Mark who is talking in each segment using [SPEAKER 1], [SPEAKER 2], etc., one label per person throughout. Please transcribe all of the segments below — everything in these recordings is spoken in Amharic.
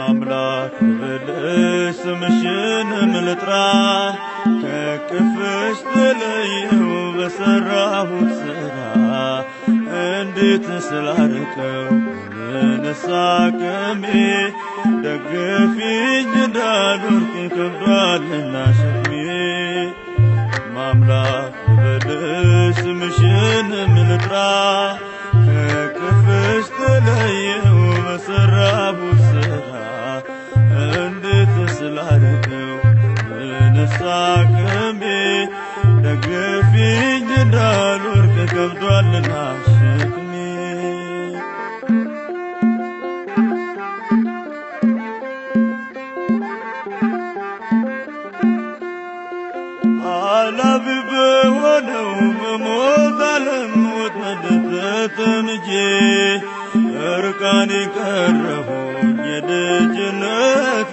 [SPEAKER 1] አምላክ ብልሽ ስምሽንም ልጥራ ከቅፍሽ ተለየው በሰራሁት ሥራ እንዴት ስላርቀው ምንስ አቅሜ ደግፊኝ እንዳልወድቅ ከብዷልና ሸክሜ አምላክ ብልሽ ስምሽንም ልጥራ ከቅፍሽ ተለየው በሰራሁት ሥራ እንዴት ስላርቀው ምንስ አቅሜ ደግፊኝ እንዳልወድቅ ከብዷልና ሸክሜ አላፊ በሆነው በሞት ዓለም ወጥመድ ተጠምጄ እርቃኔ ቀረሁኝ የልጅነት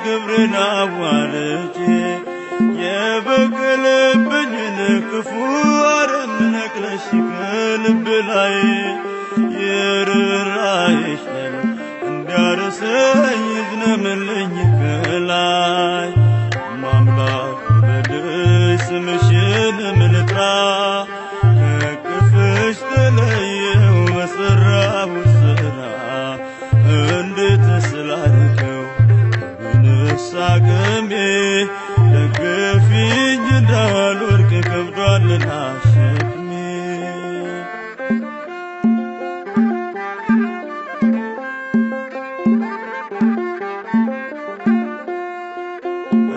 [SPEAKER 1] ክብሬን አዋርጄ የበቀለብኝን ክፉ አረም ነቅለሽ ከልቤ ላይ የርኅራኄሽ ኃይል እንዲያርሰኝ ይዝነምልኝ ከላይ አምላክ ብልሽ ስምሽንም ልጥራ ከቅፍሽ ተለየው በሰራሁት ሥራ እንዴት ስላርቀው ምንስ አቅሜ ደግፊኝ እንዳልወድቅ ከብዷልና ሸክሜ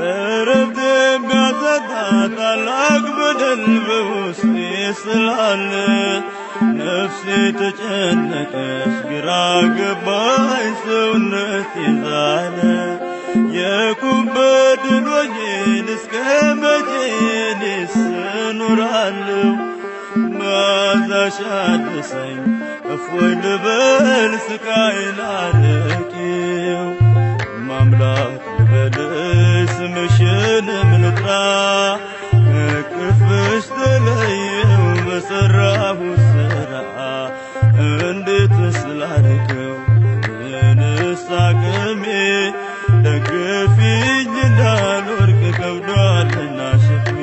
[SPEAKER 1] እረፍት የሚያሳጣ ታላቅ በደል በውስጤ ስላለ ነፍሴ ተጨነቀች ግራ ገባኝ ሰውነቴ ዛለ የቁም በድሎኜን እስከ መቼ እኔስ እኖራለሁ መዓዛሽ አድሰኝ እፎይ ልበል ስቃዬን አርቄው አምላክ ብልሽ ስምሽንም ልጥራ ከቅፍሽ ተለየው በሰራሁት ሥራ እንዴት ስላርቀው ምንስ አቅሜ ደግፊኝ እንዳልወድቅ ከብዷልና ሸክሜ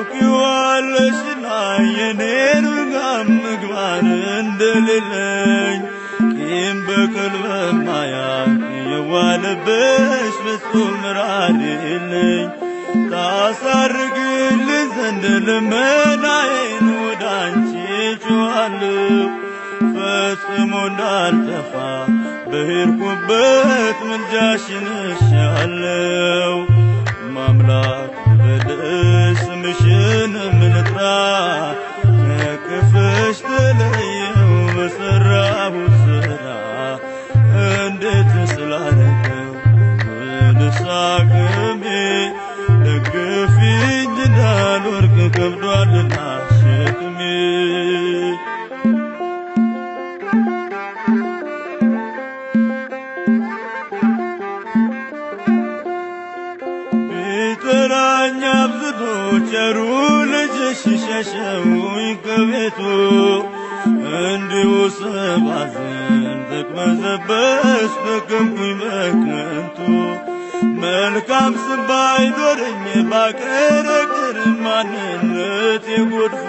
[SPEAKER 1] ታውቂዋለሽና የኔን መልካም ምግባር እንደሌለኝ ቂም በቀል በማያውቅ የዋለብሽ ፍጹም ምሕረት የለኝ ታሳርግልኝ ዘንድ ልመናዬን ወደ አንቺ ጮኻለሁ ፈጽሞ እንዳልጠፋ በሄድኩበት ምልጃሽን እሻለሁ አምላክ ብልሽ ስምሽንም ልጥራ ከቅፍሽ ተለየው በሰራሁት ሥራ እንዴት ስላርቀው ምንስ አቅሜ ደግፊኝ እንዳልወድቅ ከብዷልና ሸክሜ ቢጠራኝ አብዝቶ ቸሩ ልጅሽ ሸሸሁኝ ከቤቱ እንዲሁ ስባዝን ስቅበዘበዝ ደከምኩኝ በከንቱ መልካም ስም ባይኖረኝ ባቀረቅር ማንነቴ ጎድፎ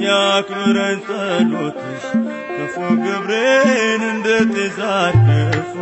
[SPEAKER 1] ያክብረኝ ጸሎትሽ ክፉ ግብሬን እንደ ጤዛ አርግፎ